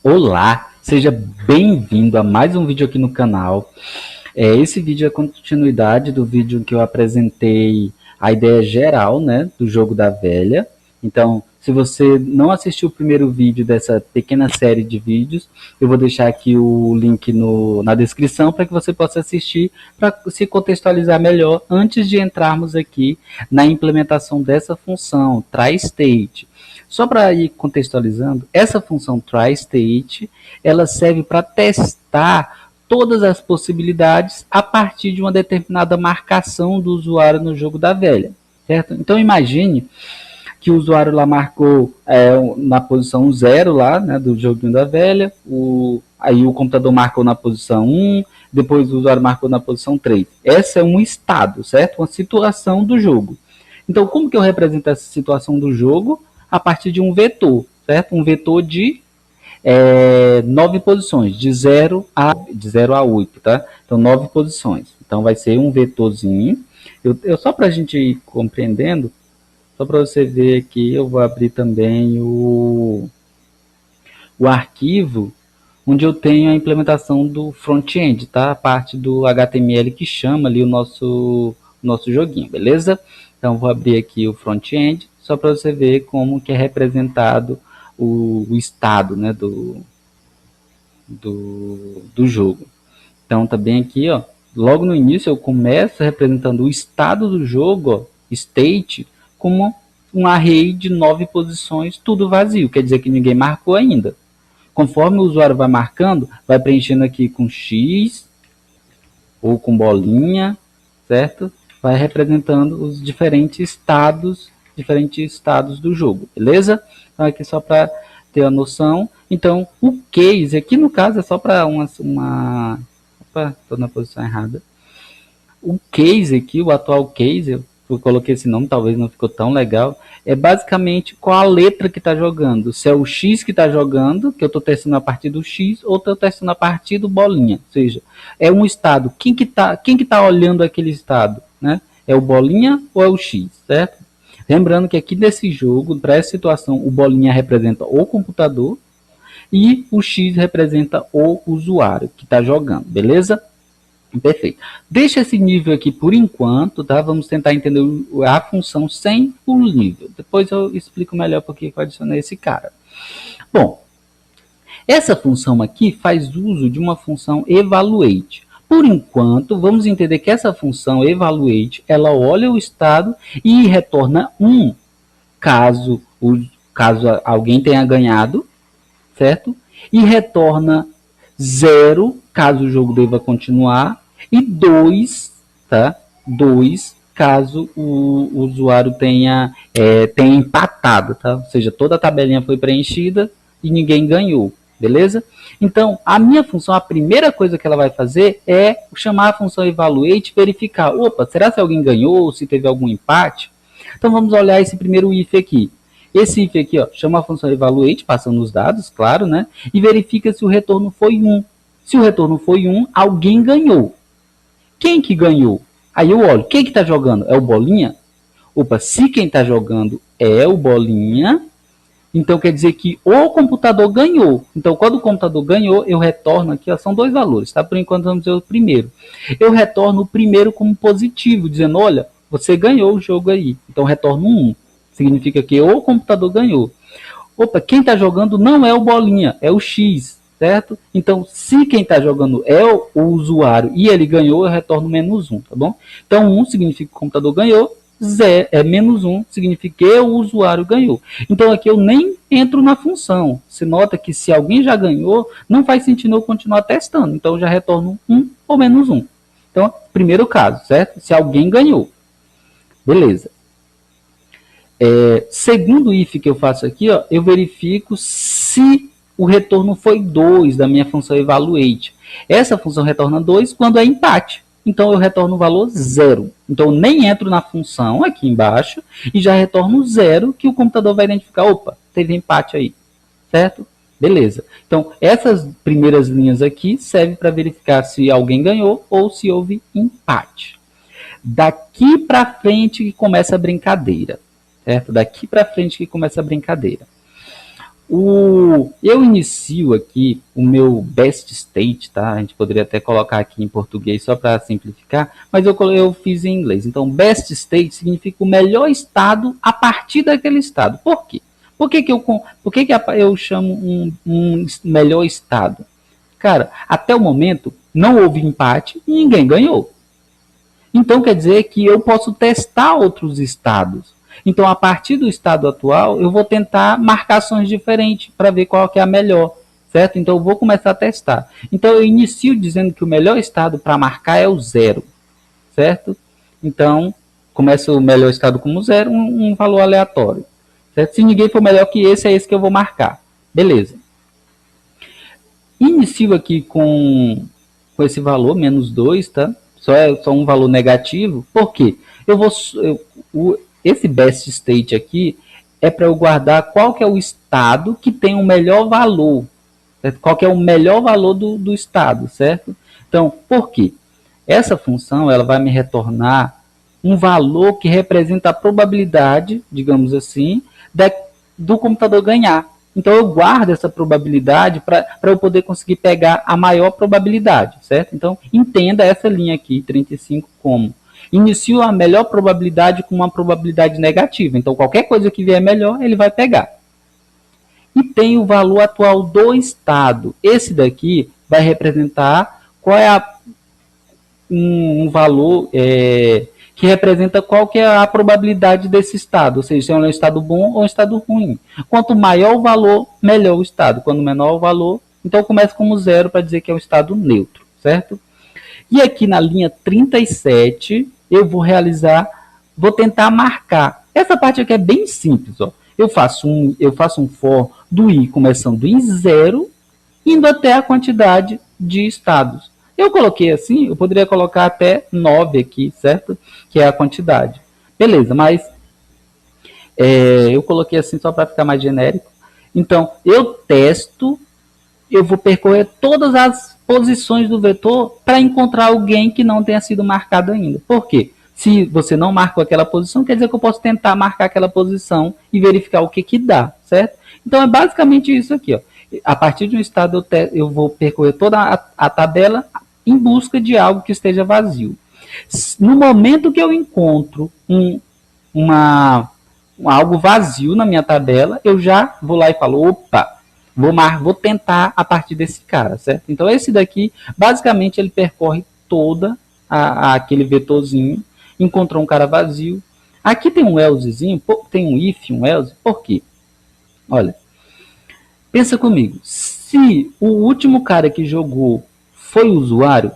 Olá, seja bem-vindo a mais um vídeo aqui no canal. Esse vídeo é a continuidade do vídeo que eu apresentei a ideia geral, né, do jogo da velha. Então, se você não assistiu o primeiro vídeo dessa pequena série de vídeos, eu vou deixar aqui o link na descrição para que você possa assistir, para se contextualizar melhor antes de entrarmos aqui na implementação dessa função, try_state. Só para ir contextualizando, essa função try_state, ela serve para testar todas as possibilidades a partir de uma determinada marcação do usuário no jogo da velha, certo? Então imagine que o usuário lá marcou na posição 0 lá, né, do joguinho da velha, aí o computador marcou na posição 1, depois o usuário marcou na posição 3. Essa é um estado, certo? Uma situação do jogo. Então como que eu represento essa situação do jogo? A partir de um vetor, certo? Um vetor de 9 posições, de 0 a 8, tá? Então, 9 posições. Então, vai ser um vetorzinho. Só para a gente ir compreendendo, só para você ver aqui, eu vou abrir também o arquivo onde eu tenho a implementação do front-end, tá? A parte do HTML que chama ali o nosso joguinho, beleza? Então, vou abrir aqui o front-end, só para você ver como que é representado o estado, né, do jogo. Então, tá bem aqui, ó. Logo no início eu começo representando o estado do jogo, ó, state, como um array de 9 posições, tudo vazio, quer dizer que ninguém marcou ainda. Conforme o usuário vai marcando, vai preenchendo aqui com X ou com bolinha, certo? Vai representando os diferentes estados do jogo, beleza? Então aqui só para ter a noção. Então o case aqui no caso é só para opa, estou na posição errada. O case aqui, o atual case, eu coloquei esse nome, talvez não ficou tão legal, é basicamente qual a letra que está jogando. Se é o X que está jogando, que eu estou testando a partir do X, ou estou testando a partir do bolinha. Ou seja, é um estado. Quem que tá olhando aquele estado? Né? É o bolinha ou é o X, certo? Lembrando que aqui nesse jogo, para essa situação, o bolinha representa o computador e o X representa o usuário que está jogando, beleza? Perfeito. Deixa esse nível aqui por enquanto, tá? Vamos tentar entender a função sem o nível. Depois eu explico melhor por que eu adicionei esse cara. Bom, essa função aqui faz uso de uma função evaluate. Por enquanto, vamos entender que essa função evaluate, ela olha o estado e retorna 1 caso alguém tenha ganhado, certo? E retorna 0 caso o jogo deva continuar, e 2, tá? 2 caso o usuário tenha empatado, tá? Ou seja, toda a tabelinha foi preenchida e ninguém ganhou, beleza? Então, a minha função, a primeira coisa que ela vai fazer é chamar a função evaluate, verificar, opa, será que alguém ganhou, se teve algum empate? Então, vamos olhar esse primeiro if aqui. Esse if aqui, ó, chama a função evaluate, passando os dados, claro, né? E verifica se o retorno foi 1. Se o retorno foi 1, alguém ganhou. Quem que ganhou? Aí eu olho, quem que está jogando? É o bolinha? Opa, se quem está jogando é o bolinha, então quer dizer que o computador ganhou. Então, quando o computador ganhou, eu retorno aqui, ó, são 2 valores, tá? Por enquanto, vamos dizer o primeiro. Eu retorno o primeiro como positivo, dizendo, olha, você ganhou o jogo aí. Então, retorno 1. Significa que o computador ganhou. Opa, quem está jogando não é o bolinha, é o X, certo? Então, se quem está jogando é o usuário e ele ganhou, eu retorno -1, tá bom? Então, 1 significa que o computador ganhou, -1 significa que o usuário ganhou. Então, aqui eu nem entro na função. Você nota que se alguém já ganhou, não faz sentido eu continuar testando. Então, eu já retorno 1 ou -1. Então, primeiro caso, certo? Se alguém ganhou. Beleza. Segundo if que eu faço aqui, ó, eu verifico se o retorno foi 2 da minha função evaluate. Essa função retorna 2 quando é empate. Então, eu retorno o valor 0. Então, eu nem entro na função aqui embaixo e já retorno 0, que o computador vai identificar, opa, teve empate aí, certo? Beleza. Então, essas primeiras linhas aqui servem para verificar se alguém ganhou ou se houve empate. Daqui para frente que começa a brincadeira. Certo? Daqui para frente que começa a brincadeira. Eu inicio aqui o meu best state, tá? A gente poderia até colocar aqui em português só para simplificar, mas eu fiz em inglês. Então, best state significa o melhor estado a partir daquele estado. Por quê? Por que eu chamo um melhor estado? Cara, até o momento não houve empate e ninguém ganhou. Então quer dizer que eu posso testar outros estados. Então, a partir do estado atual, eu vou tentar marcações diferentes para ver qual que é a melhor, certo? Então, eu vou começar a testar. Então, eu inicio dizendo que o melhor estado para marcar é o 0, certo? Então, começa o melhor estado como 0, um valor aleatório, certo? Se ninguém for melhor que esse, é esse que eu vou marcar. Beleza. Inicio aqui com esse valor, menos 2, tá? Só um valor negativo. Por quê? Esse best state aqui é para eu guardar qual que é o estado que tem o melhor valor, certo? Qual que é o melhor valor do estado, certo? Então, por quê? Essa função ela vai me retornar um valor que representa a probabilidade, digamos assim, do computador ganhar. Então, eu guardo essa probabilidade para eu poder conseguir pegar a maior probabilidade, certo? Então, entenda essa linha aqui, 35, como inicio a melhor probabilidade com uma probabilidade negativa. Então, qualquer coisa que vier melhor, ele vai pegar. E tem o valor atual do estado. Esse daqui vai representar qual é um valor que representa qual que é a probabilidade desse estado. Ou seja, se é um estado bom ou um estado ruim. Quanto maior o valor, melhor o estado. Quanto menor o valor, então começa como 0 para dizer que é um estado neutro, certo? E aqui na linha 37, eu vou tentar marcar. Essa parte aqui é bem simples, ó. Eu faço um for do i começando em 0, indo até a quantidade de estados. Eu coloquei assim, eu poderia colocar até 9 aqui, certo? Que é a quantidade. Beleza, mas eu coloquei assim só para ficar mais genérico. Então, eu vou percorrer todas as posições do vetor para encontrar alguém que não tenha sido marcado ainda. Por quê? Se você não marcou aquela posição, quer dizer que eu posso tentar marcar aquela posição e verificar o que dá, certo? Então, é basicamente isso aqui, ó. A partir de um estado, eu vou percorrer toda a tabela em busca de algo que esteja vazio. No momento que eu encontro algo vazio na minha tabela, eu já vou lá e falo, opa, vou tentar a partir desse cara, certo? Então, esse daqui, basicamente, ele percorre toda aquele vetorzinho, encontrou um cara vazio. Aqui tem um elsezinho, tem um if, um else, por quê? Olha, pensa comigo, se o último cara que jogou foi o usuário,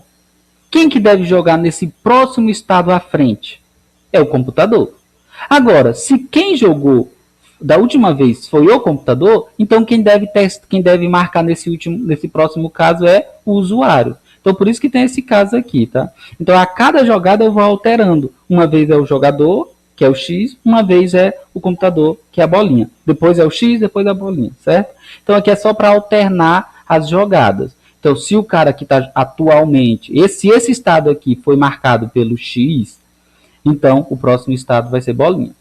quem que deve jogar nesse próximo estado à frente? É o computador. Agora, se quem jogou da última vez foi o computador, então quem deve marcar nesse próximo caso é o usuário. Então, por isso que tem esse caso aqui, tá? Então, a cada jogada eu vou alterando. Uma vez é o jogador, que é o X, uma vez é o computador, que é a bolinha. Depois é o X, depois é a bolinha, certo? Então, aqui é só para alternar as jogadas. Então, se o cara que está atualmente, se esse estado aqui foi marcado pelo X, então o próximo estado vai ser bolinha.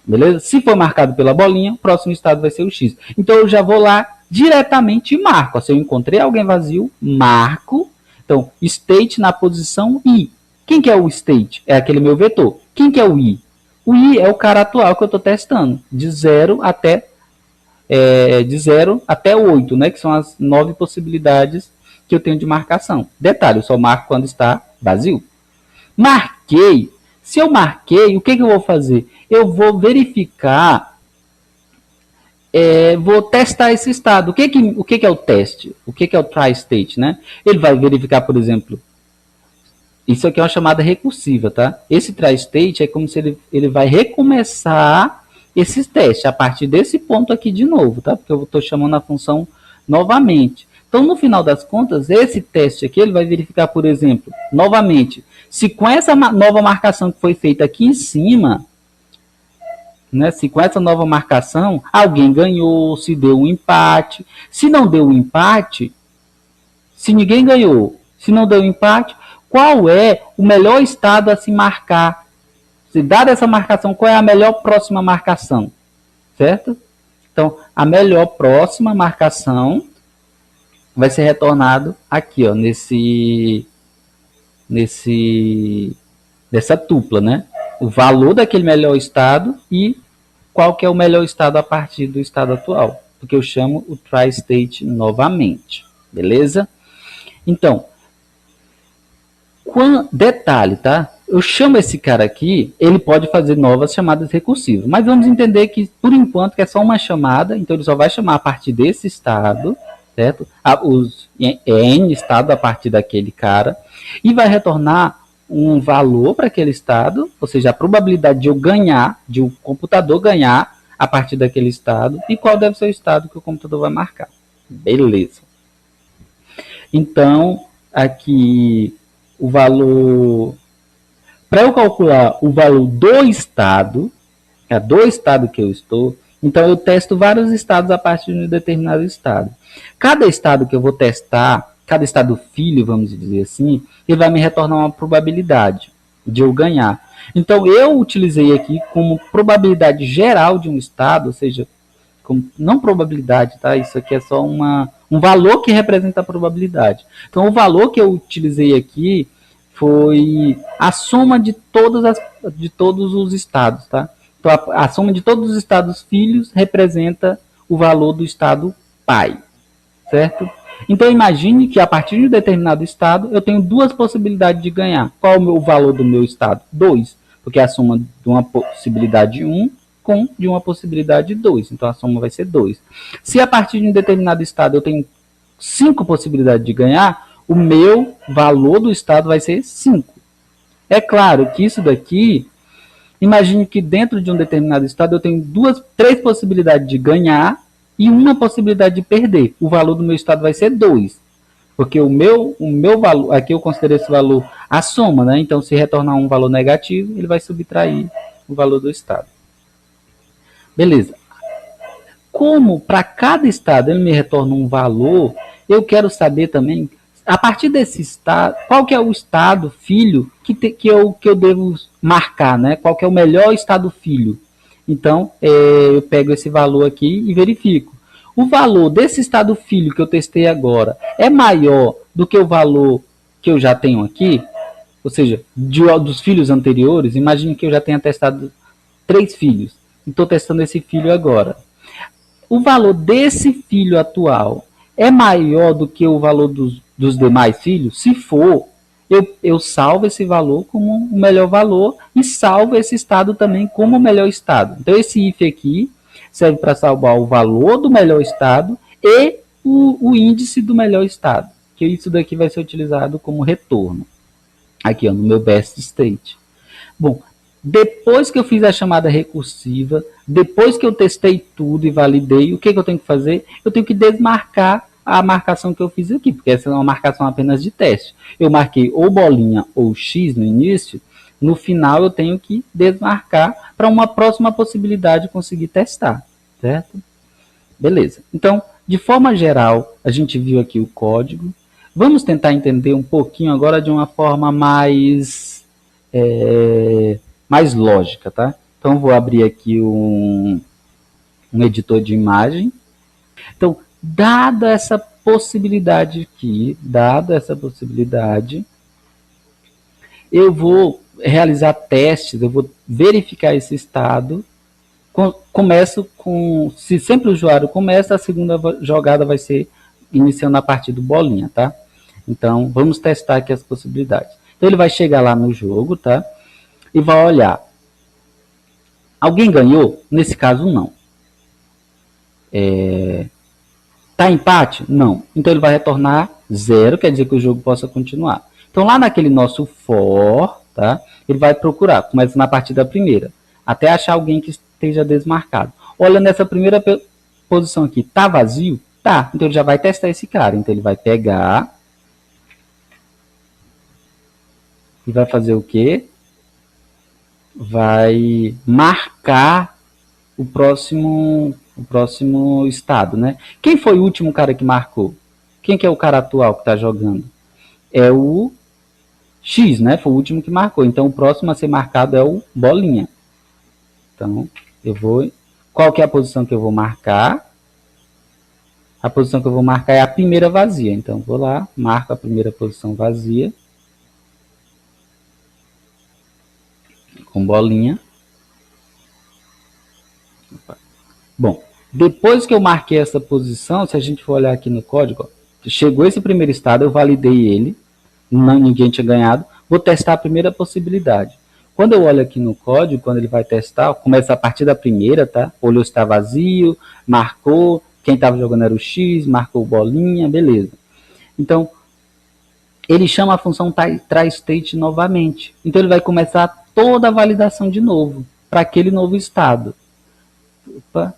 Beleza? Se for marcado pela bolinha, o próximo estado vai ser o X. Então, eu já vou lá diretamente e marco. Se eu encontrei alguém vazio, marco. Então, state na posição I. Quem que é o state? É aquele meu vetor. Quem que é o I? O I é o cara atual que eu estou testando. De 0 até 8, né? Que são as 9 possibilidades que eu tenho de marcação. Detalhe, eu só marco quando está vazio. Marquei. Se eu marquei, o que eu vou fazer? Eu vou verificar, vou testar esse estado. O que é o teste? O que é o try state, né? Ele vai verificar, por exemplo, isso aqui é uma chamada recursiva, tá? Esse try state é como se ele vai recomeçar esses testes a partir desse ponto aqui de novo, tá? Porque eu estou chamando a função novamente. Então, no final das contas, esse teste aqui, ele vai verificar, por exemplo, novamente, se com essa nova marcação que foi feita aqui em cima, né, se com essa nova marcação, alguém ganhou, se deu um empate. Se não deu um empate, se ninguém ganhou, se não deu um empate, qual é o melhor estado a se marcar? Se dada essa marcação, qual é a melhor próxima marcação? Certo? Então, a melhor próxima marcação vai ser retornado aqui, ó, dessa tupla, né? O valor daquele melhor estado e qual que é o melhor estado a partir do estado atual, porque eu chamo o try state novamente, beleza? Então, detalhe, tá? Eu chamo esse cara aqui, ele pode fazer novas chamadas recursivas, mas vamos entender que, por enquanto, que é só uma chamada, então ele só vai chamar a partir desse estado, certo? Os N estado a partir daquele cara, e vai retornar um valor para aquele estado, ou seja, a probabilidade de eu ganhar, de o computador ganhar a partir daquele estado, e qual deve ser o estado que o computador vai marcar. Beleza. Então, aqui o valor... Para eu calcular o valor do estado que eu estou, então eu testo vários estados a partir de um determinado estado. Cada estado que eu vou testar, cada estado filho, vamos dizer assim, ele vai me retornar uma probabilidade de eu ganhar. Então eu utilizei aqui como probabilidade geral de um estado, ou seja, não probabilidade, tá? Isso aqui é só um valor que representa a probabilidade. Então o valor que eu utilizei aqui foi a soma de todos os estados, tá? Então, a soma de todos os estados filhos representa o valor do estado pai, certo? Então, imagine que a partir de um determinado estado, eu tenho duas possibilidades de ganhar. Qual é o valor do meu estado? 2, porque é a soma de uma possibilidade 1 com de uma possibilidade 2. Então, a soma vai ser 2. Se a partir de um determinado estado eu tenho 5 possibilidades de ganhar, o meu valor do estado vai ser 5. É claro que isso daqui, imagine que dentro de um determinado estado eu tenho 3 possibilidades de ganhar e uma possibilidade de perder. O valor do meu estado vai ser 2. Porque o meu valor, aqui eu considero esse valor a soma, né? Então, se retornar um valor negativo, ele vai subtrair o valor do estado. Beleza. Como para cada estado ele me retorna um valor, eu quero saber também, a partir desse estado, qual que é o estado filho que eu devo marcar, né? Qual que é o melhor estado filho? Então, eu pego esse valor aqui e verifico. O valor desse estado filho que eu testei agora é maior do que o valor que eu já tenho aqui? Ou seja, dos filhos anteriores, imagine que eu já tenha testado 3 filhos. E estou testando esse filho agora. O valor desse filho atual é maior do que o valor dos demais filhos? Se for, eu salvo esse valor como o melhor valor e salvo esse estado também como o melhor estado. Então, esse if aqui serve para salvar o valor do melhor estado e o índice do melhor estado, que isso daqui vai ser utilizado como retorno, aqui ó, no meu best state. Bom, depois que eu fiz a chamada recursiva, depois que eu testei tudo e validei, o que eu tenho que fazer? Eu tenho que desmarcar a marcação que eu fiz aqui, porque essa é uma marcação apenas de teste. Eu marquei ou bolinha ou X no início, no final eu tenho que desmarcar para uma próxima possibilidade conseguir testar, certo? Beleza. Então, de forma geral, a gente viu aqui o código. Vamos tentar entender um pouquinho agora de uma forma mais lógica, tá? Então, vou abrir aqui um editor de imagem. Então, dada essa possibilidade aqui, eu vou realizar testes, eu vou verificar esse estado. Começo com, se sempre o usuário começa, a segunda jogada vai ser iniciando a partir do bolinha, tá? Então, vamos testar aqui as possibilidades. Então, ele vai chegar lá no jogo, tá? E vai olhar. Alguém ganhou? Nesse caso, não. Tá empate? Não. Então, ele vai retornar 0, quer dizer que o jogo possa continuar. Então, lá naquele nosso for, tá? Ele vai procurar, começa na partida primeira, até achar alguém que esteja desmarcado. Olha nessa primeira posição aqui, tá vazio? Tá. Então, ele já vai testar esse cara. Então, ele vai pegar e vai fazer o quê? Vai marcar o próximo estado, né? Quem foi o último cara que marcou? Quem que é o cara atual que está jogando? É o X, né? Foi o último que marcou. Então, o próximo a ser marcado é o bolinha. Então, eu vou Qual que é a posição que eu vou marcar? A posição que eu vou marcar é a primeira vazia. Então, vou lá, marco a primeira posição vazia. Com bolinha. Bom, depois que eu marquei essa posição, se a gente for olhar aqui no código, ó, chegou esse primeiro estado, eu validei ele, não, ninguém tinha ganhado, vou testar a primeira possibilidade. Quando eu olho aqui no código, quando ele vai testar, começa a partir da primeira, tá? Olhou se está vazio, marcou, quem estava jogando era o X, marcou bolinha, beleza. Então, ele chama a função try_state novamente. Então, ele vai começar toda a validação de novo, para aquele novo estado. Opa.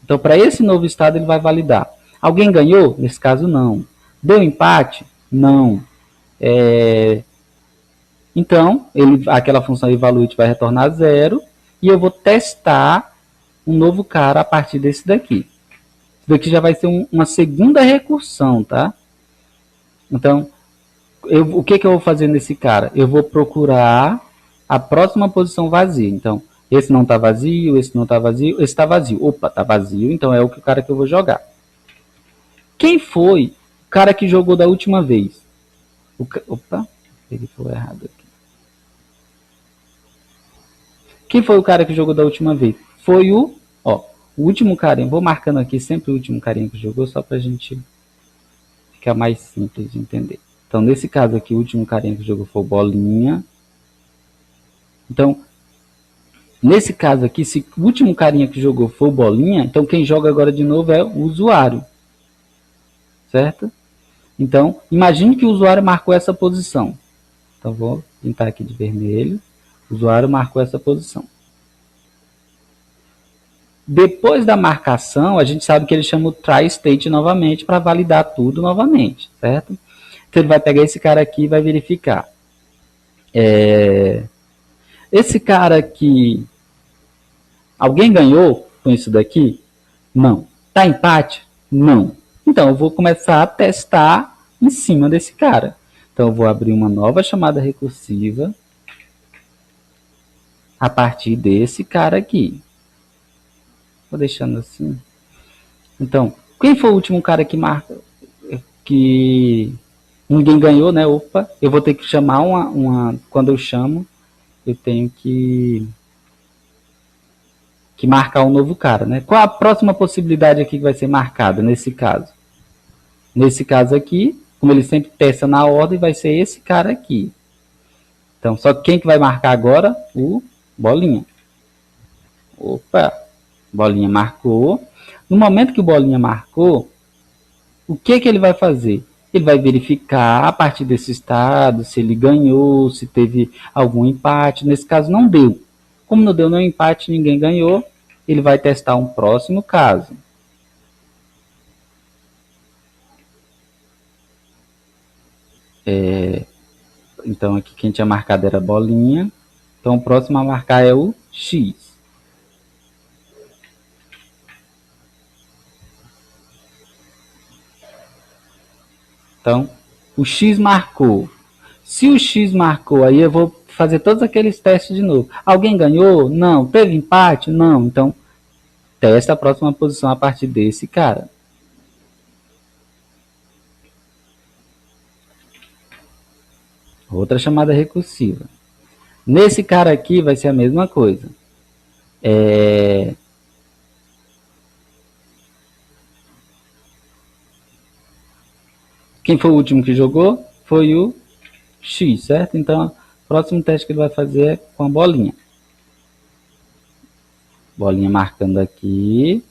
Então, para esse novo estado, ele vai validar. Alguém ganhou? Nesse caso, não. Deu empate? Não. Então, aquela função evaluate vai retornar 0 e eu vou testar um novo cara a partir desse daqui. Isso daqui já vai ser uma segunda recursão, tá? Então, o que eu vou fazer nesse cara? Eu vou procurar a próxima posição vazia. Então, esse não está vazio, esse não está vazio, esse está vazio. Opa, está vazio, então é o cara que eu vou jogar. Quem foi o cara que jogou da última vez? Opa, ele foi errado aqui. Quem foi o cara que jogou da última vez? Foi o último carinha. Vou marcando aqui sempre o último carinha que jogou, só para a gente ficar mais simples de entender. Então, nesse caso aqui, o último carinha que jogou foi o bolinha. Então, nesse caso aqui, se o último carinha que jogou for o bolinha, então quem joga agora de novo é o usuário. Certo? Então, imagine que o usuário marcou essa posição. Então, vou pintar aqui de vermelho. O usuário marcou essa posição. Depois da marcação, a gente sabe que ele chama o try_state novamente para validar tudo novamente, certo? Então, ele vai pegar esse cara aqui e vai verificar. Esse cara aqui, alguém ganhou com isso daqui? Não. Tá empate? Não. Então, eu vou começar a testar em cima desse cara. Então, eu vou abrir uma nova chamada recursiva a partir desse cara aqui. Vou deixando assim. Então, quem foi o último cara que marca? Que ninguém ganhou, né? Opa, eu vou ter que chamar quando eu chamo, eu tenho que marcar um novo cara, né? Qual a próxima possibilidade aqui que vai ser marcada nesse caso? Nesse caso aqui, como ele sempre testa na ordem, vai ser esse cara aqui. Então, só que quem que vai marcar agora? O bolinha. Opa, bolinha marcou. No momento que o bolinha marcou, o que ele vai fazer? Ele vai verificar a partir desse estado se ele ganhou, se teve algum empate. Nesse caso não deu. Como não deu nenhum empate, ninguém ganhou, ele vai testar um próximo caso. Então aqui quem tinha marcado era a bolinha. Então o próximo a marcar é o X. Então, o X marcou. Se o X marcou, aí eu vou fazer todos aqueles testes de novo. Alguém ganhou? Não. Teve empate? Não. Então, testa a próxima posição a partir desse cara. Outra chamada recursiva. Nesse cara aqui vai ser a mesma coisa. Quem foi o último que jogou? Foi o X, certo? Então, o próximo teste que ele vai fazer é com a bolinha. Bolinha marcando aqui.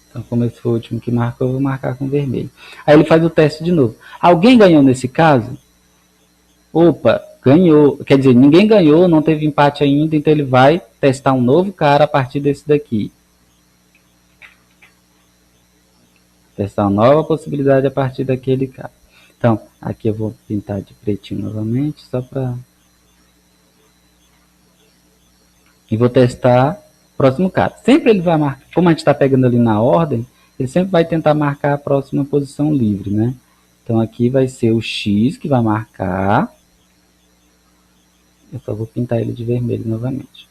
Então, como esse foi o último que marcou, eu vou marcar com vermelho. Aí ele faz o teste de novo. Alguém ganhou nesse caso? Opa, ganhou. Quer dizer, ninguém ganhou, não teve empate ainda, então ele vai testar um novo cara a partir desse daqui. Testar uma nova possibilidade a partir daquele cara. Então, aqui eu vou pintar de pretinho novamente, só para... E vou testar o próximo cara. Sempre ele vai marcar, como a gente está pegando ali na ordem, ele sempre vai tentar marcar a próxima posição livre, né? Então aqui vai ser o X que vai marcar. Eu só vou pintar ele de vermelho novamente.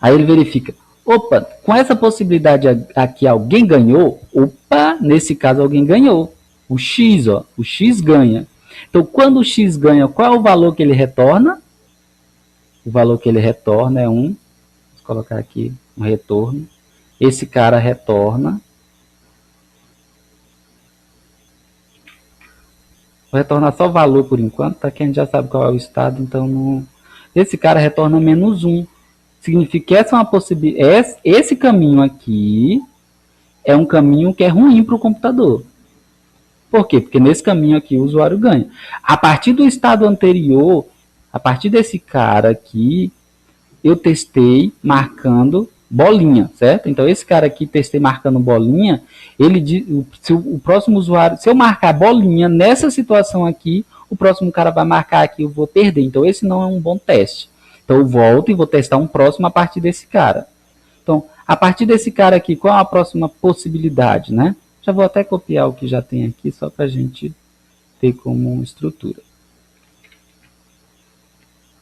Aí ele verifica, opa, com essa possibilidade aqui alguém ganhou? Opa, nesse caso alguém ganhou. O X, ó, o X ganha. Então, quando o X ganha, qual é o valor que ele retorna? O valor que ele retorna é 1. Vou colocar aqui um retorno. Esse cara retorna. Vou retornar só o valor por enquanto, tá? Que a gente já sabe qual é o estado, então não... Esse cara retorna -1. Significa que essa é uma possibilidade. Esse caminho aqui é um caminho que é ruim para o computador. Por quê? Porque nesse caminho aqui o usuário ganha. A partir do estado anterior, a partir desse cara aqui, eu testei marcando bolinha, certo? Então esse cara aqui, testei marcando bolinha, ele diz, se o próximo usuário, se eu marcar bolinha nessa situação aqui, o próximo cara vai marcar aqui, eu vou perder. Então esse não é um bom teste. Então eu volto e vou testar um próximo a partir desse cara. Então, a partir desse cara aqui, qual é a próxima possibilidade, né? Já vou até copiar o que já tem aqui, só para a gente ter como estrutura.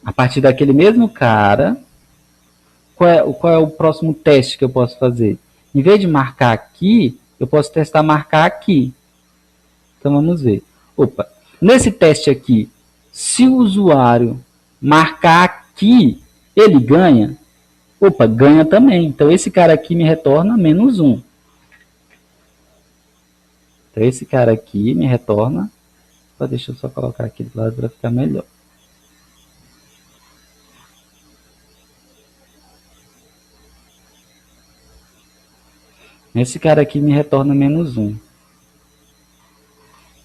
A partir daquele mesmo cara, qual é o próximo teste que eu posso fazer? Em vez de marcar aqui, eu posso testar marcar aqui. Então vamos ver. Opa, nesse teste aqui, se o usuário marcar aqui, ele ganha? Opa, ganha também. Então esse cara aqui me retorna -1. Então esse cara aqui me retorna... Deixa eu só colocar aqui do lado para ficar melhor. Esse cara aqui me retorna -1.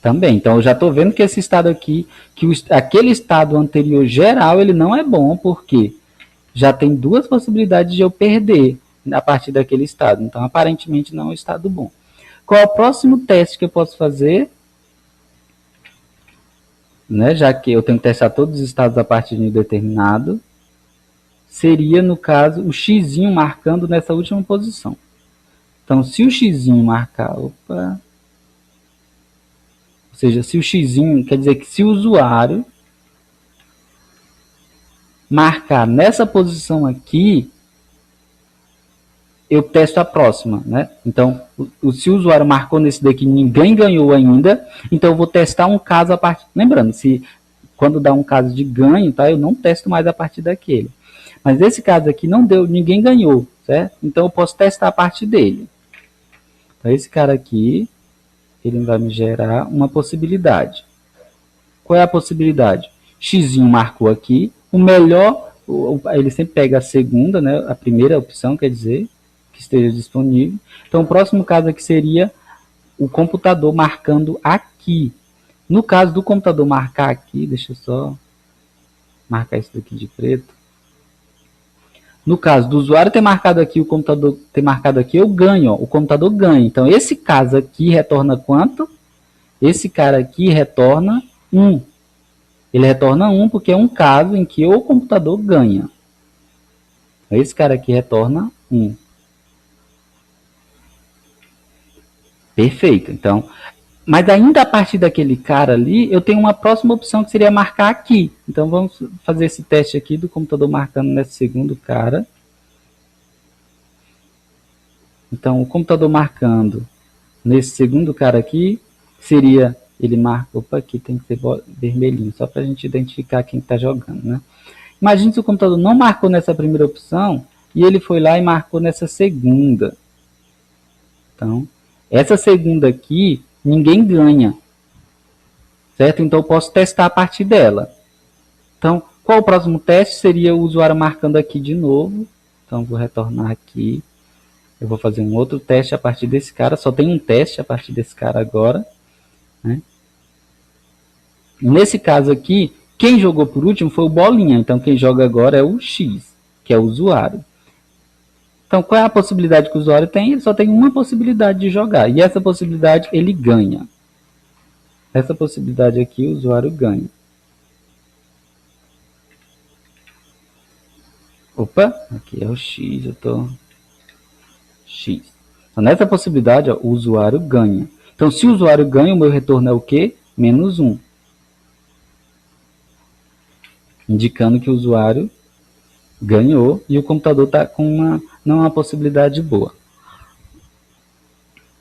Também. Então eu já estou vendo que esse estado aqui, que aquele estado anterior geral, ele não é bom, porque já tem duas possibilidades de eu perder a partir daquele estado. Então aparentemente não é um estado bom. Qual é o próximo teste que eu posso fazer? Né, já que eu tenho que testar todos os estados a partir de um determinado, seria, no caso, o x marcando nessa última posição. Então, se o x marcar... Opa! Ou seja, se o x quer dizer que se o usuário marcar nessa posição aqui, eu testo a próxima, né? Então, se o usuário marcou nesse daqui e ninguém ganhou ainda, então eu vou testar um caso a partir... Lembrando, quando dá um caso de ganho, tá? Eu não testo mais a partir daquele. Mas esse caso aqui não deu, ninguém ganhou, certo? Então eu posso testar a partir dele. Então esse cara aqui, ele vai me gerar uma possibilidade. Qual é a possibilidade? X marcou aqui, o melhor, ele sempre pega a segunda, né? A primeira opção, quer dizer, que esteja disponível. Então o próximo caso aqui seria o computador marcando aqui. No caso do computador marcar aqui, deixa eu só marcar isso daqui de preto. No caso do usuário ter marcado aqui, o computador ter marcado aqui, eu ganho, ó, o computador ganha. Então esse caso aqui retorna quanto? Esse cara aqui retorna 1. Ele retorna 1 porque é um caso em que o computador ganha. Esse cara aqui retorna 1. Perfeito. Então, mas ainda a partir daquele cara ali, eu tenho uma próxima opção que seria marcar aqui. Então vamos fazer esse teste aqui do computador marcando nesse segundo cara. Então o computador marcando nesse segundo cara aqui, seria, ele marca, opa, aqui tem que ser vermelhinho, só para a gente identificar quem está jogando, né? Imagine se o computador não marcou nessa primeira opção, e ele foi lá e marcou nessa segunda. Então, essa segunda aqui, ninguém ganha, certo? Então eu posso testar a partir dela. Então, qual o próximo teste? Seria o usuário marcando aqui de novo. Então vou retornar aqui. Eu vou fazer um outro teste a partir desse cara. Só tem um teste a partir desse cara agora, né? Nesse caso aqui, quem jogou por último foi o Bolinha. Então quem joga agora é o X, que é o usuário. Então, qual é a possibilidade que o usuário tem? Ele só tem uma possibilidade de jogar. E essa possibilidade ele ganha. Essa possibilidade aqui o usuário ganha. Opa, aqui é o X, eu tô... X. Então, nessa possibilidade, ó, o usuário ganha. Então, se o usuário ganha, o meu retorno é o quê? -1. Indicando que o usuário ganhou, e o computador está com uma possibilidade boa.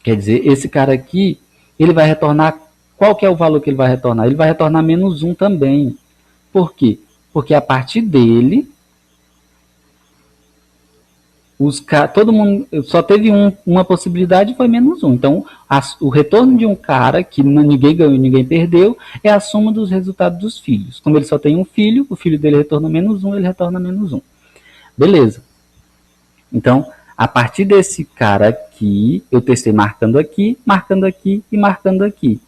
Quer dizer, esse cara aqui, ele vai retornar, qual que é o valor que ele vai retornar? Ele vai retornar menos 1 também. Por quê? Porque a partir dele, todo mundo só teve uma possibilidade e foi menos 1. Então, o retorno de um cara, que ninguém ganhou e ninguém perdeu, é a soma dos resultados dos filhos. Como ele só tem um filho, o filho dele retorna menos 1, ele retorna menos 1. Beleza. Então, a partir desse cara aqui, eu testei marcando aqui e marcando aqui.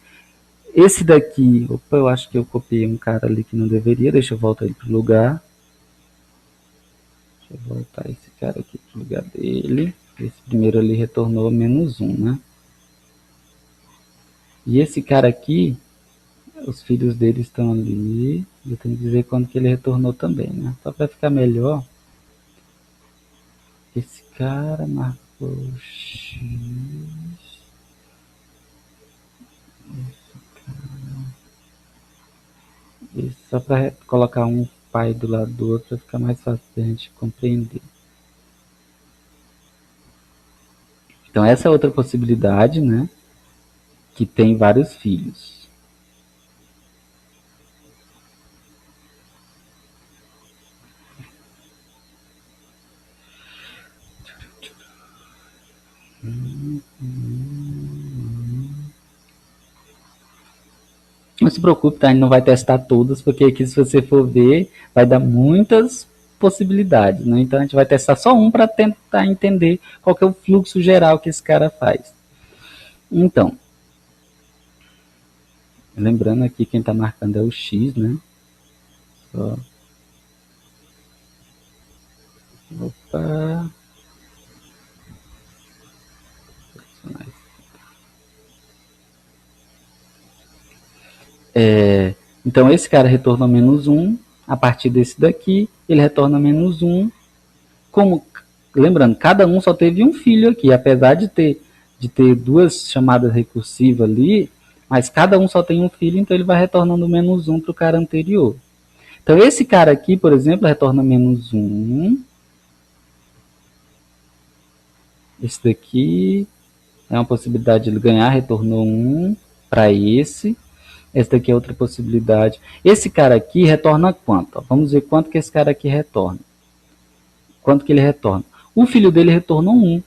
Esse daqui, opa, eu acho que eu copiei um cara ali que não deveria, deixa eu voltar ele para o lugar. Deixa eu voltar esse cara aqui para o lugar dele. Esse primeiro ali retornou menos 1, né? E esse cara aqui, os filhos dele estão ali. Eu tenho que dizer quando que ele retornou também, né? Só para ficar melhor. Esse cara marcou X. Esse, só para colocar um pai do lado do outro, para ficar mais fácil de a gente compreender. Então essa é outra possibilidade, né? Que tem vários filhos. Não se preocupe, tá? A gente não vai testar todas, porque aqui, se você for ver, vai dar muitas possibilidades, né? Então a gente vai testar só um para tentar entender qual que é o fluxo geral que esse cara faz. Então, lembrando aqui, quem está marcando é o X, né? Só. Opa. Então esse cara retorna menos 1. A partir desse daqui, ele retorna menos 1. Como, lembrando, cada um só teve um filho aqui, apesar de ter duas chamadas recursivas ali, mas cada um só tem um filho, então ele vai retornando menos 1 para o cara anterior. Então esse cara aqui, por exemplo, retorna menos 1. Esse daqui é uma possibilidade de ele ganhar, retornou 1 para esse. Esse daqui é outra possibilidade. Esse cara aqui retorna quanto? Vamos ver quanto que esse cara aqui retorna. Quanto que ele retorna? O filho dele retornou 1.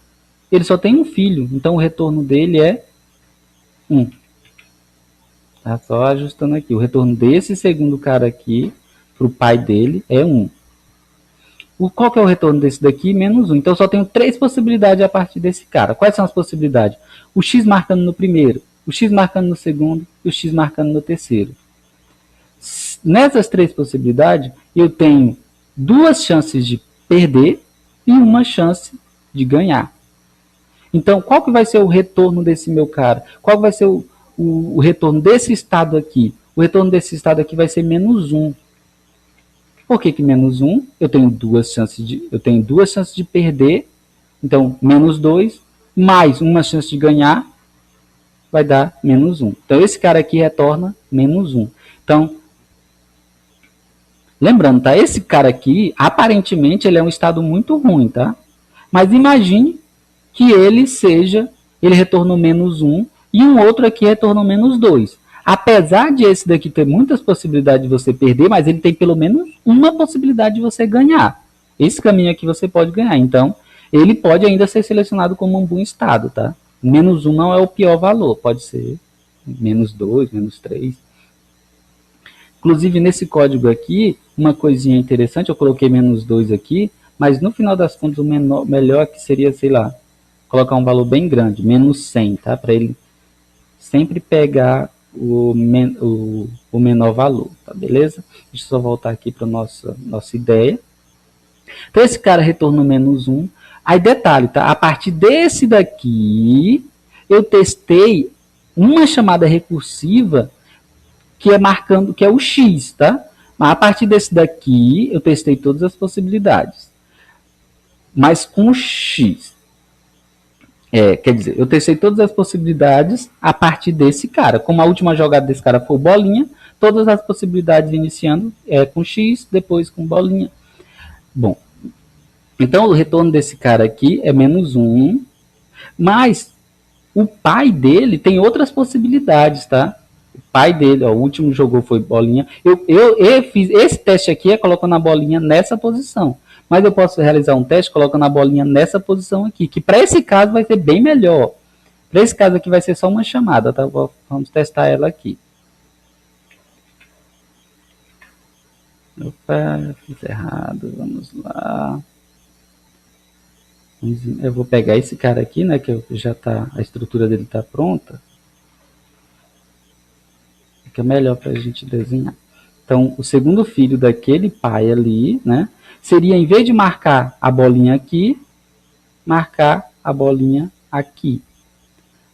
Ele só tem um filho, então o retorno dele é 1. Tá só ajustando aqui. O retorno desse segundo cara aqui, para o pai dele, é 1. Qual que é o retorno desse daqui? Menos 1. Então eu só tenho 3 possibilidades a partir desse cara. Quais são as possibilidades? O X marcando no primeiro, o X marcando no segundo e o X marcando no terceiro. Nessas 3 possibilidades, eu tenho 2 chances de perder e uma chance de ganhar. Então, qual que vai ser o retorno desse meu cara? Qual vai ser o retorno desse estado aqui? O retorno desse estado aqui vai ser menos 1. Por que menos 1? Eu tenho duas chances de perder. Então, menos 2, mais uma chance de ganhar, vai dar menos 1. Então, esse cara aqui retorna menos 1. Então, lembrando, tá? Esse cara aqui, aparentemente, ele é um estado muito ruim, tá? Mas imagine que ele retornou menos 1 e um outro aqui retornou menos 2. Apesar de esse daqui ter muitas possibilidades de você perder, mas ele tem pelo menos uma possibilidade de você ganhar. Esse caminho aqui você pode ganhar. Então, ele pode ainda ser selecionado como um bom estado, tá? Menos 1 não é o pior valor, pode ser menos 2, menos 3. Inclusive, nesse código aqui, uma coisinha interessante, eu coloquei menos 2 aqui, mas no final das contas, o melhor que seria, sei lá, colocar um valor bem grande, menos 100, tá? Para ele sempre pegar o menor valor, tá? Beleza? Deixa eu só voltar aqui para nossa ideia. Então, esse cara retornou menos 1. Aí, detalhe, tá? A partir desse daqui, eu testei uma chamada recursiva que é o X, tá? Mas a partir desse daqui, eu testei todas as possibilidades. Mas com o X. Quer dizer, eu testei todas as possibilidades a partir desse cara. Como a última jogada desse cara foi bolinha, todas as possibilidades iniciando com X, depois com bolinha. Bom, Então, o retorno desse cara aqui é menos 1, mas o pai dele tem outras possibilidades, tá? O pai dele, ó, o último jogou foi bolinha. Eu fiz esse teste aqui, é colocando a bolinha nessa posição. Mas eu posso realizar um teste colocando a bolinha nessa posição aqui, que para esse caso vai ser bem melhor. Para esse caso aqui vai ser só uma chamada, tá? Vamos testar ela aqui. Opa, fiz errado, vamos lá. Eu vou pegar esse cara aqui, né, que já tá, a estrutura dele tá pronta. Fica melhor para a gente desenhar. Então, o segundo filho daquele pai ali, né, seria, em vez de marcar a bolinha aqui, marcar a bolinha aqui.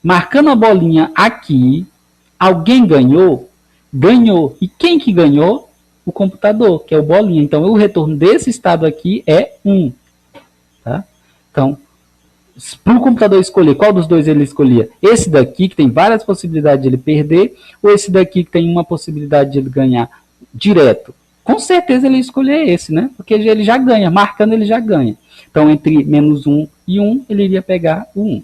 Marcando a bolinha aqui, alguém ganhou? Ganhou. E quem que ganhou? O computador, que é o bolinha. Então, o retorno desse estado aqui é 1. Tá? Então, para o computador escolher qual dos dois ele escolhia, esse daqui que tem várias possibilidades de ele perder, ou esse daqui que tem uma possibilidade de ele ganhar direto, com certeza ele ia escolher esse, né? Porque ele já ganha, marcando ele já ganha. Então, entre menos 1 e 1, ele iria pegar o 1.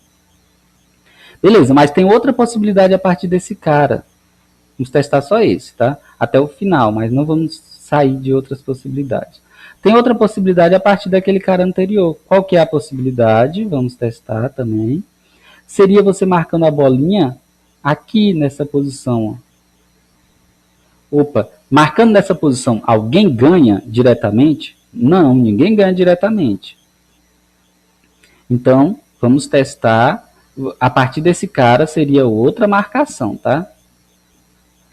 Beleza, mas tem outra possibilidade a partir desse cara. Vamos testar só esse, tá? Até o final, mas não vamos sair de outras possibilidades. Tem outra possibilidade a partir daquele cara anterior. Qual que é a possibilidade? Vamos testar também. Seria você marcando a bolinha aqui nessa posição. Ó. Opa, marcando nessa posição, alguém ganha diretamente? Não, ninguém ganha diretamente. Então, vamos testar. A partir desse cara seria outra marcação, tá?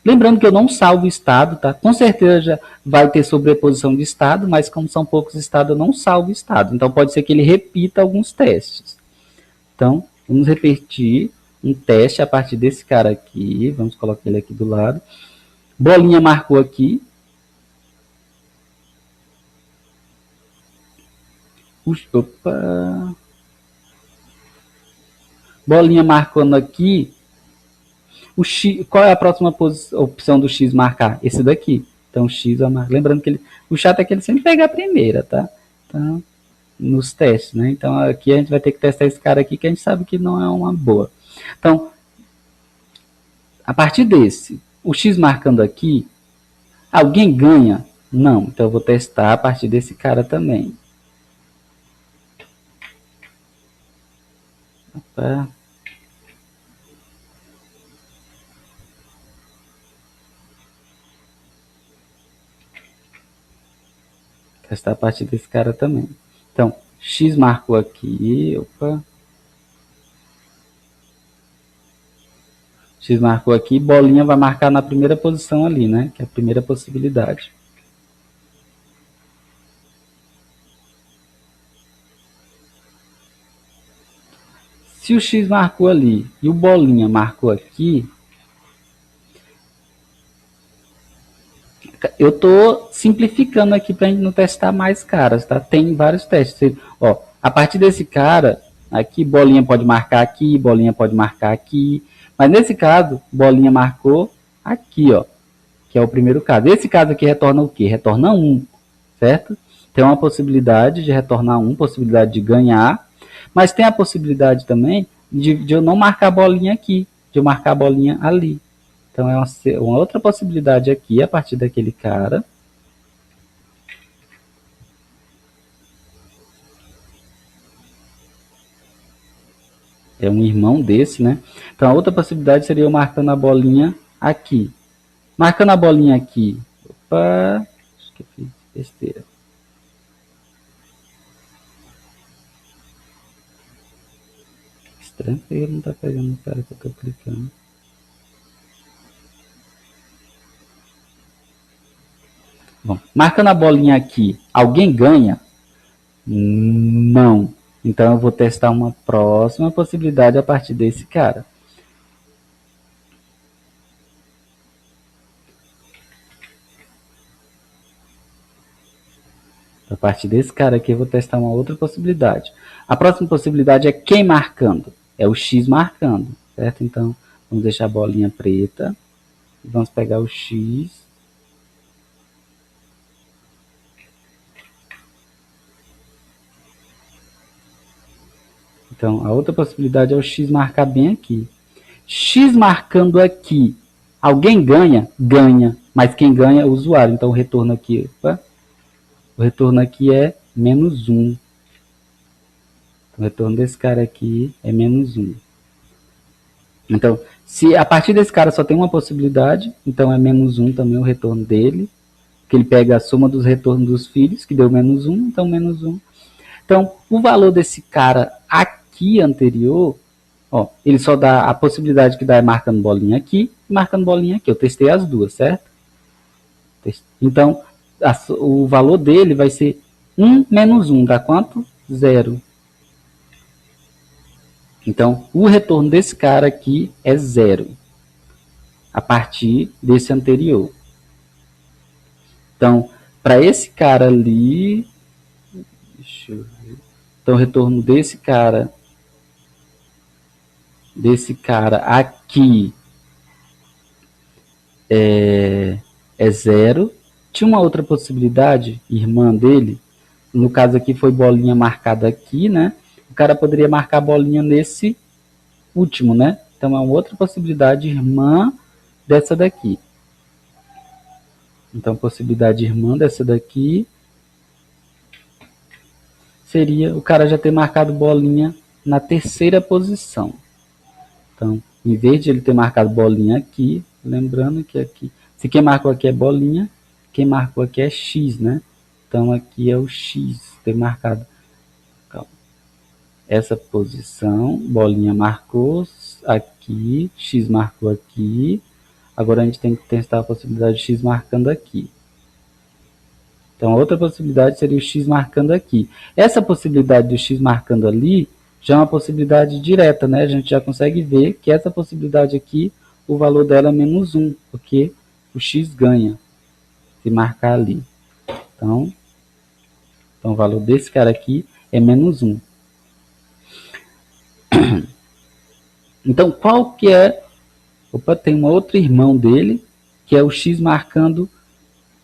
Lembrando que eu não salvo estado, tá? Com certeza já vai ter sobreposição de estado, mas como são poucos estados, eu não salvo estado. Então pode ser que ele repita alguns testes. Então, vamos repetir um teste a partir desse cara aqui. Vamos colocar ele aqui do lado. Bolinha marcou aqui. Opa. Bolinha marcando aqui. O X, qual é a próxima opção do X marcar? Esse daqui. Então, o X vai marcar. Lembrando que o chato é que ele sempre pega a primeira, tá? Então, nos testes, né? Então, aqui a gente vai ter que testar esse cara aqui, que a gente sabe que não é uma boa. Então, a partir desse, o X marcando aqui, alguém ganha? Não. Então, eu vou testar a partir desse cara também. Opa. Testar a partir desse cara também. Então, X marcou aqui. Opa. X marcou aqui. Bolinha vai marcar na primeira posição ali, né? Que é a primeira possibilidade. Se o X marcou ali e o bolinha marcou aqui, eu estou simplificando aqui para a gente não testar mais caras, tá? Tem vários testes. Ó, a partir desse cara, aqui bolinha pode marcar aqui, bolinha pode marcar aqui. Mas nesse caso, bolinha marcou aqui, ó, que é o primeiro caso. Esse caso aqui retorna o quê? Retorna 1, certo? Tem uma possibilidade de retornar 1, possibilidade de ganhar, mas tem a possibilidade também de eu não marcar a bolinha aqui, de eu marcar a bolinha ali. Então, é uma outra possibilidade aqui, a partir daquele cara. É um irmão desse, né? Então, a outra possibilidade seria eu marcando a bolinha aqui. Marcando a bolinha aqui. Opa, acho que eu fiz besteira. Estranho que ele não tá pegando o cara que eu tô clicando. Bom, marcando a bolinha aqui, alguém ganha? Não. Então eu vou testar uma próxima possibilidade a partir desse cara. A partir desse cara aqui eu vou testar uma outra possibilidade. A próxima possibilidade é quem marcando? É o X marcando, certo? Então vamos deixar a bolinha preta. Vamos pegar o X. Então, a outra possibilidade é o x marcar bem aqui. X marcando aqui, alguém ganha? Ganha. Mas quem ganha é o usuário. Então, o retorno aqui, o retorno aqui é menos 1. O retorno desse cara aqui é menos 1. Então, se a partir desse cara só tem uma possibilidade, então é menos 1 também o retorno dele, que ele pega a soma dos retornos dos filhos, que deu menos 1, então menos 1. Então, o valor desse cara aqui anterior, ó, ele só dá a possibilidade que dá é marcando bolinha aqui e marcando bolinha aqui. Eu testei as duas, certo? Então, o valor dele vai ser 1 menos 1, dá quanto? 0. Então, o retorno desse cara aqui é 0, a partir desse anterior. Então, para esse cara ali, deixa eu ver. Então, o retorno desse cara aqui é 0. Tinha uma outra possibilidade, irmã dele, no caso aqui foi bolinha marcada aqui, né? O cara poderia marcar bolinha nesse último, né? Então, é uma outra possibilidade, irmã dessa daqui. Então, possibilidade irmã dessa daqui seria o cara já ter marcado bolinha na terceira posição. Então, em vez de ele ter marcado bolinha aqui, lembrando que aqui, se quem marcou aqui é bolinha, quem marcou aqui é X, né? Então, aqui é o X, ter marcado essa posição, bolinha marcou aqui, X marcou aqui. Agora a gente tem que testar a possibilidade de X marcando aqui. Então, a outra possibilidade seria o X marcando aqui. Essa possibilidade do X marcando ali já é uma possibilidade direta, né? A gente já consegue ver que essa possibilidade aqui, o valor dela é menos 1, porque o X ganha se marcar ali. Então o valor desse cara aqui é menos 1. Então, qual que é... Opa, tem um outro irmão dele, que é o X marcando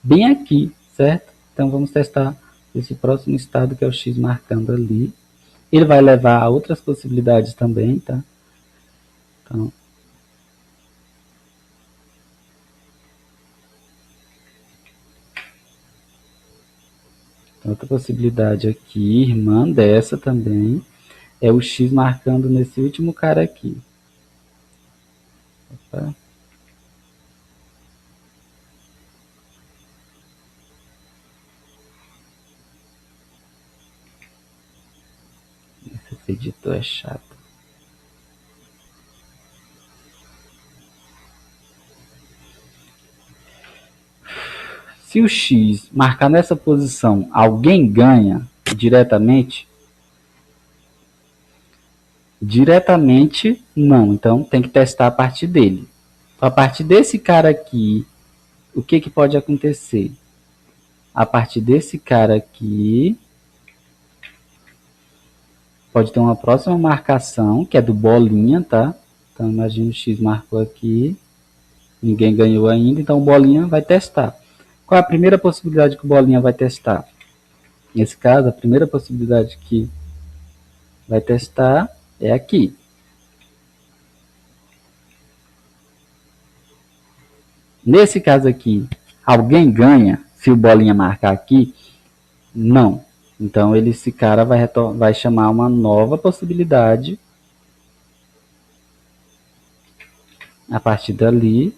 bem aqui, certo? Então, vamos testar esse próximo estado, que é o X marcando ali. Ele vai levar a outras possibilidades também, tá? Então, outra possibilidade aqui, irmã dessa também, é o X marcando nesse último cara aqui. Opa. Esse editor é chato. Se o X marcar nessa posição, alguém ganha diretamente? Diretamente, não. Então, tem que testar a partir dele. A partir desse cara aqui, o que, que pode acontecer? A partir desse cara aqui, pode ter uma próxima marcação, que é do bolinha, tá? Então, imagina o X marcou aqui, ninguém ganhou ainda, então o bolinha vai testar. Qual é a primeira possibilidade que o bolinha vai testar? Nesse caso, a primeira possibilidade que vai testar é aqui. Nesse caso aqui, alguém ganha se o bolinha marcar aqui? Não. Então, esse cara vai chamar uma nova possibilidade a partir dali.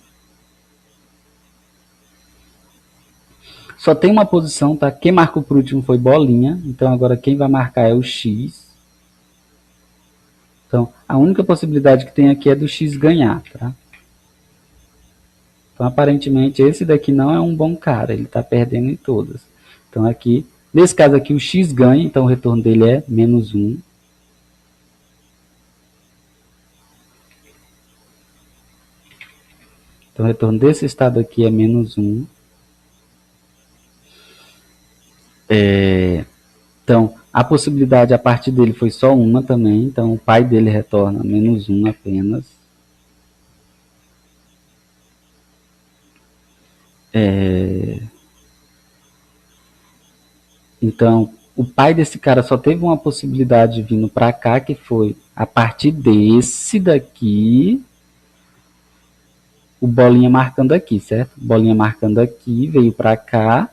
Só tem uma posição, tá? Quem marcou por último foi bolinha. Então, agora quem vai marcar é o X. Então, a única possibilidade que tem aqui é do X ganhar, tá? Então, aparentemente, esse daqui não é um bom cara. Ele está perdendo em todas. Então, aqui, nesse caso aqui, o X ganha. Então, o retorno dele é menos 1. Então, o retorno desse estado aqui é menos 1. Então, a possibilidade a partir dele foi só uma também. Então, o pai dele retorna menos 1 apenas. Então, o pai desse cara só teve uma possibilidade vindo para cá, que foi a partir desse daqui, o bolinha marcando aqui, certo? Bolinha marcando aqui, veio para cá,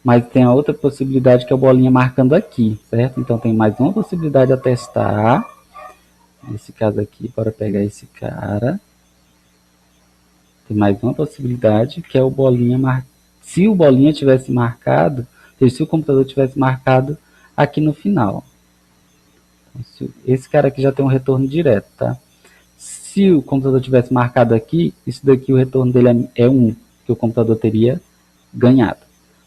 mas tem a outra possibilidade que é o bolinha marcando aqui, certo? Então tem mais uma possibilidade a testar. Nesse caso aqui, bora pegar esse cara. Tem mais uma possibilidade que é o bolinha marcando. Se o bolinha tivesse marcado, se o computador tivesse marcado aqui no final. Esse cara aqui já tem um retorno direto, tá? Se o computador tivesse marcado aqui, isso daqui o retorno dele é 1, que o computador teria ganhado.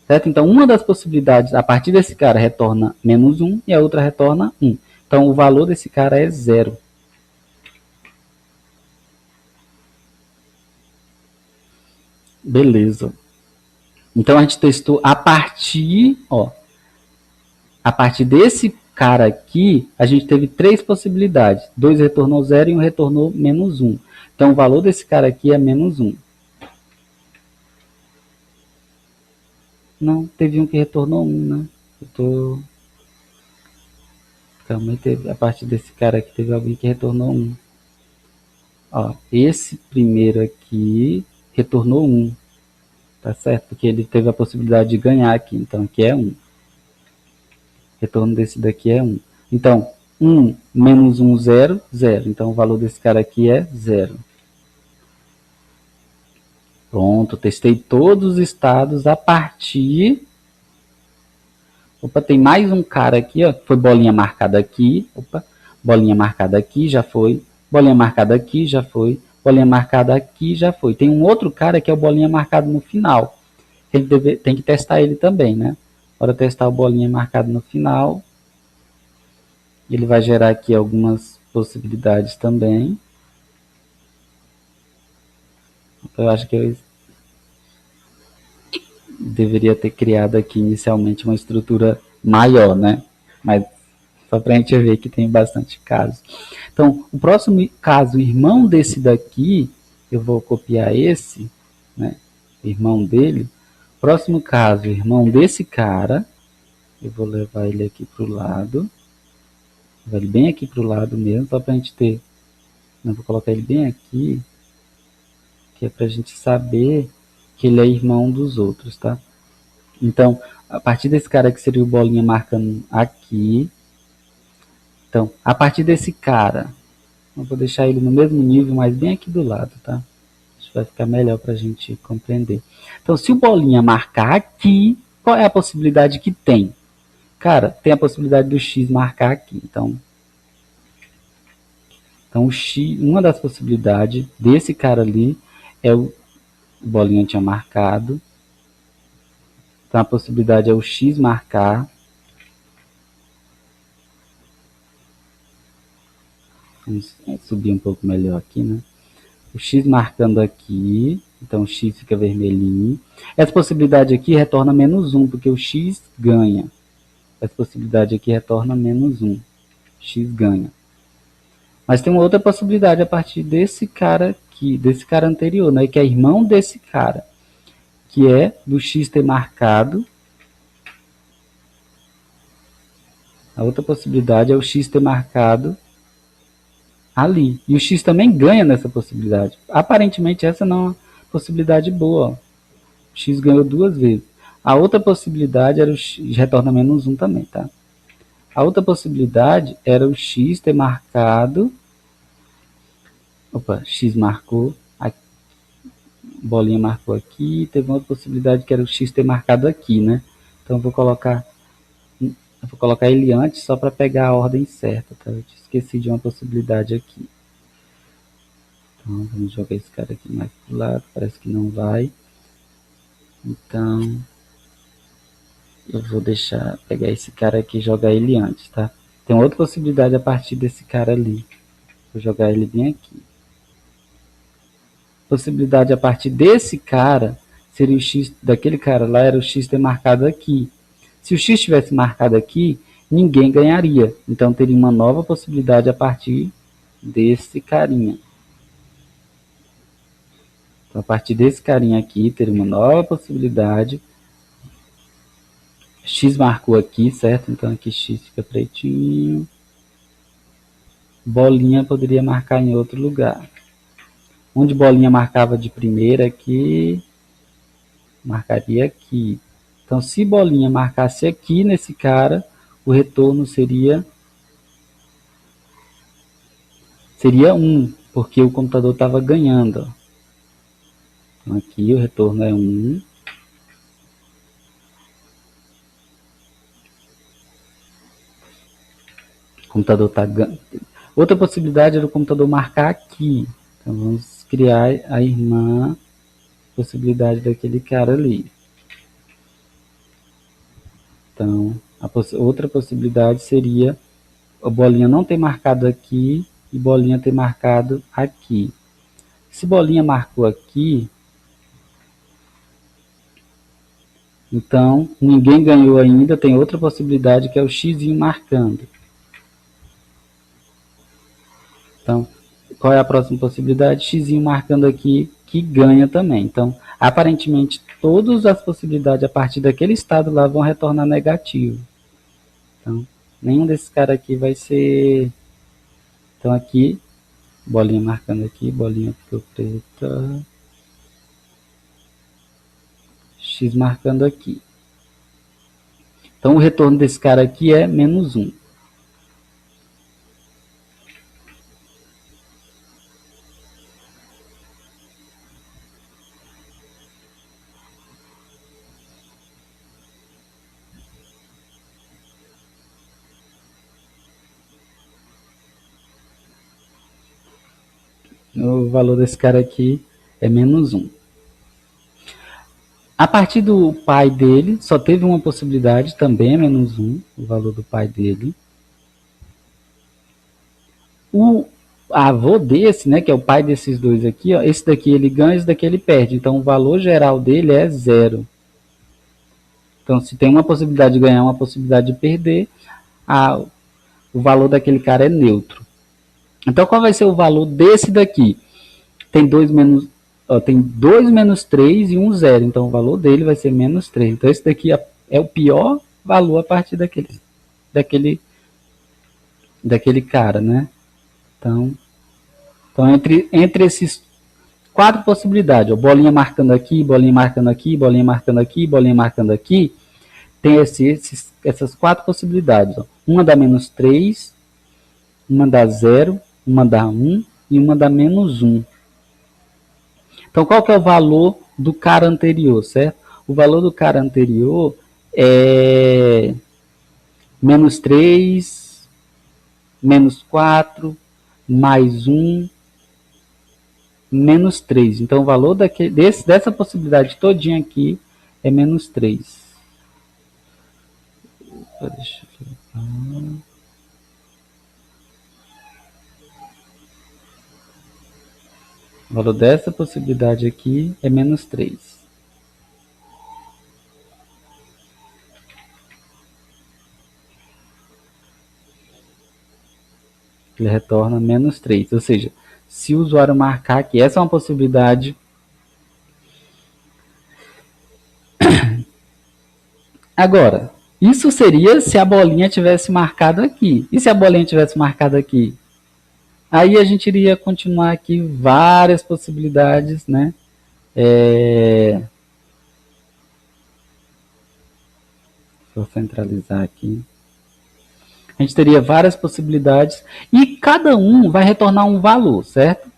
Certo? Então, uma das possibilidades, a partir desse cara, retorna menos 1 e a outra retorna 1. Então, o valor desse cara é 0. Beleza. Então, a gente testou a partir desse cara aqui, a gente teve 3 possibilidades. 2 retornou 0 e 1 retornou menos 1. Então, o valor desse cara aqui é menos 1. Não, teve um que retornou 1, né? Calma aí, a partir desse cara aqui teve alguém que retornou 1. Ó, esse primeiro aqui retornou 1. Tá certo? Porque ele teve a possibilidade de ganhar aqui. Então, aqui é 1. Retorno desse daqui é 1. Então, 1 menos 1, 0, 0. Então, o valor desse cara aqui é 0. Pronto, testei todos os estados a partir... Opa, tem mais um cara aqui, ó. Foi bolinha marcada aqui. Opa, bolinha marcada aqui, já foi. Bolinha marcada aqui, já foi. Bolinha marcada aqui, já foi. Tem um outro cara que é o bolinha marcado no final. Tem que testar ele também, né? Bora testar o bolinha marcado no final. Ele vai gerar aqui algumas possibilidades também. Eu acho que eu deveria ter criado aqui inicialmente uma estrutura maior, né? Mas só para a gente ver que tem bastante casos. Então, o próximo caso, irmão desse daqui, eu vou copiar esse, né? Irmão dele. Próximo caso, irmão desse cara, eu vou levar ele aqui para o lado. Levar ele bem aqui para o lado mesmo, só para a gente ter... Eu vou colocar ele bem aqui, que é para a gente saber que ele é irmão dos outros, tá? Então, a partir desse cara que seria o bolinha marcando aqui. Então, a partir desse cara, eu vou deixar ele no mesmo nível, mas bem aqui do lado, tá? Acho que vai ficar melhor para a gente compreender. Então, se o bolinha marcar aqui, qual é a possibilidade que tem? Cara, tem a possibilidade do X marcar aqui. Então o X, uma das possibilidades desse cara ali é o bolinha tinha marcado. Então a possibilidade é o X marcar. Vamos subir um pouco melhor aqui, né? O X marcando aqui. Então o X fica vermelhinho. Essa possibilidade aqui retorna menos 1, porque o X ganha. Essa possibilidade aqui retorna menos 1. X ganha. Mas tem uma outra possibilidade a partir desse cara aqui, desse cara anterior, né? Que é irmão desse cara. Que é do X ter marcado. A outra possibilidade é o X ter marcado ali. E o X também ganha nessa possibilidade. Aparentemente essa não é uma possibilidade boa. Ó. O X ganhou 2 vezes. A outra possibilidade era o X, retorna menos 1 também, tá? A outra possibilidade era o X ter marcado... Opa, X marcou. Aqui, bolinha marcou aqui. Teve uma outra possibilidade que era o X ter marcado aqui, né? Então eu vou colocar ele antes só para pegar a ordem certa, tá? Eu esqueci de uma possibilidade aqui. Então vamos jogar esse cara aqui mais pro lado. Parece que não vai. Então eu vou pegar esse cara aqui e jogar ele antes, tá? Tem outra possibilidade a partir desse cara ali. Vou jogar ele bem aqui. Possibilidade a partir desse cara seria o X daquele cara lá, era o X ter marcado aqui. Se o X tivesse marcado aqui, ninguém ganharia. Então teria uma nova possibilidade a partir desse carinha. Então, a partir desse carinha aqui, teria uma nova possibilidade X marcou aqui, certo? Então aqui X fica pretinho. Bolinha poderia marcar em outro lugar. Onde bolinha marcava de primeira aqui, marcaria aqui. Então, se bolinha marcasse aqui nesse cara, o retorno seria 1, porque o computador estava ganhando. Então, aqui o retorno é 1. O computador está ganhando. Outra possibilidade era o computador marcar aqui. Então, vamos criar a irmã possibilidade daquele cara ali. Então, outra possibilidade seria a bolinha não ter marcado aqui e bolinha ter marcado aqui. Se bolinha marcou aqui, então ninguém ganhou ainda, tem outra possibilidade que é o x marcando. Então, qual é a próxima possibilidade? X marcando aqui, que ganha também. Então, aparentemente, todas as possibilidades a partir daquele estado lá vão retornar negativo. Então, nenhum desses caras aqui vai ser... Então, aqui, bolinha marcando aqui, bolinha ficou preta. X marcando aqui. Então, o retorno desse cara aqui é menos 1. O valor desse cara aqui é menos 1. A partir do pai dele, só teve uma possibilidade, também é menos 1, o valor do pai dele. O avô desse, né, que é o pai desses dois aqui, ó, esse daqui ele ganha, esse daqui ele perde. Então, o valor geral dele é 0. Então, se tem uma possibilidade de ganhar, uma possibilidade de perder, o valor daquele cara é neutro. Então, qual vai ser o valor desse daqui? Tem 2 menos 3 e 1 0. Então, o valor dele vai ser menos 3. Então, esse daqui é o pior valor a partir daquele cara, né? Então entre esses 4 possibilidades, ó, bolinha marcando aqui, bolinha marcando aqui, bolinha marcando aqui, bolinha marcando aqui, tem essas 4 possibilidades. Ó. Uma dá menos 3, uma dá 0, uma dá 1 e uma dá menos 1. Então, qual que é o valor do cara anterior, certo? O valor do cara anterior é menos 3, menos 4, mais 1, menos 3. Então, o valor dessa possibilidade todinha aqui é menos 3. Deixa eu ver. O valor dessa possibilidade aqui é menos 3. Ele retorna menos 3. Ou seja, se o usuário marcar que essa é uma possibilidade... Agora, isso seria se a bolinha tivesse marcado aqui. E se a bolinha tivesse marcado aqui? Aí a gente iria continuar aqui várias possibilidades, né? Vou centralizar aqui. A gente teria várias possibilidades e cada um vai retornar um valor, certo?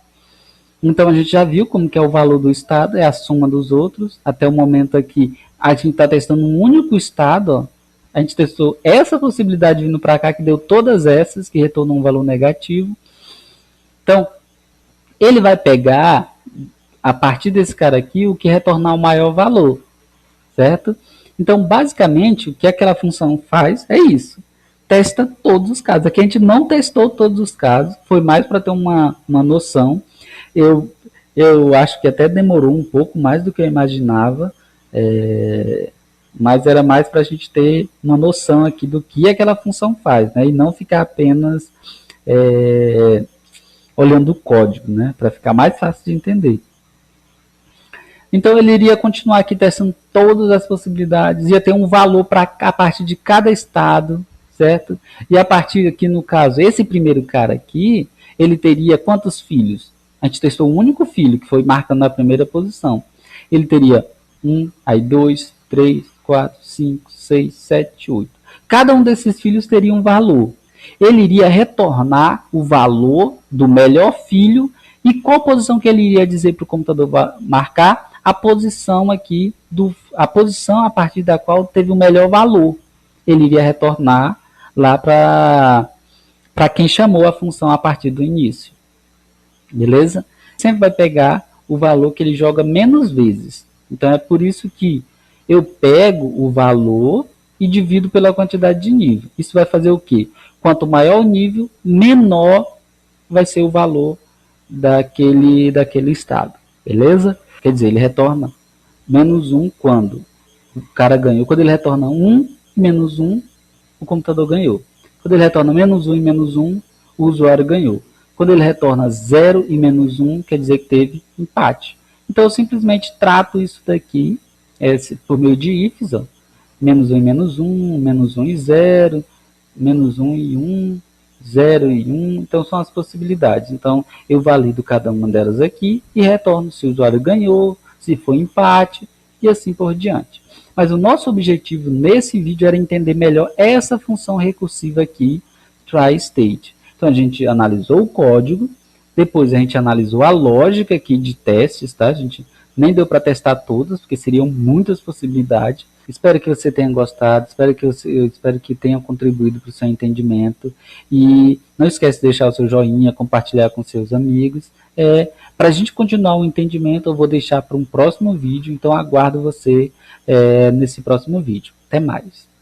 Então a gente já viu como que é o valor do estado, é a soma dos outros. Até o momento aqui, a gente está testando um único estado, ó. A gente testou essa possibilidade vindo para cá, que deu todas essas, que retornou um valor negativo. Então, ele vai pegar, a partir desse cara aqui, o que retornar o maior valor, certo? Então, basicamente, o que aquela função faz é isso. Testa todos os casos. Aqui a gente não testou todos os casos, foi mais para ter uma noção. Eu acho que até demorou um pouco mais do que eu imaginava, mas era mais para a gente ter uma noção aqui do que aquela função faz, né? E não ficar apenas olhando o código, né? Para ficar mais fácil de entender. Então ele iria continuar aqui testando todas as possibilidades, ia ter um valor para a partir de cada estado, certo? E a partir aqui no caso, esse primeiro cara aqui, ele teria quantos filhos? A gente testou um único filho, que foi marcando na primeira posição. Ele teria 1, aí 2, 3, 4, 5, 6, 7, 8. Cada um desses filhos teria um valor. Ele iria retornar o valor do melhor filho. E qual posição que ele iria dizer para o computador marcar? A posição aqui, a posição a partir da qual teve o melhor valor. Ele iria retornar lá para quem chamou a função a partir do início. Beleza? Sempre vai pegar o valor que ele joga menos vezes. Então é por isso que eu pego o valor e divido pela quantidade de nível. Isso vai fazer o quê? Quanto maior o nível, menor vai ser o valor daquele estado. Beleza? Quer dizer, ele retorna menos 1 quando o cara ganhou. Quando ele retorna 1 e menos 1, o computador ganhou. Quando ele retorna menos 1 e menos 1, o usuário ganhou. Quando ele retorna 0 e menos 1, quer dizer que teve empate. Então eu simplesmente trato isso daqui por meio de ifs, ó. Menos 1 e menos 1, menos 1 e 0, menos 1 e 1, 0 e 1, então são as possibilidades. Então eu valido cada uma delas aqui e retorno se o usuário ganhou, se foi empate e assim por diante. Mas o nosso objetivo nesse vídeo era entender melhor essa função recursiva aqui, try_state. Então a gente analisou o código, depois a gente analisou a lógica aqui de testes, tá? A gente nem deu para testar todas, porque seriam muitas possibilidades. Espero que você tenha gostado, espero que tenha contribuído para o seu entendimento. E não esquece de deixar o seu joinha, compartilhar com seus amigos. Para a gente continuar o entendimento, eu vou deixar para um próximo vídeo, então aguardo você nesse próximo vídeo. Até mais!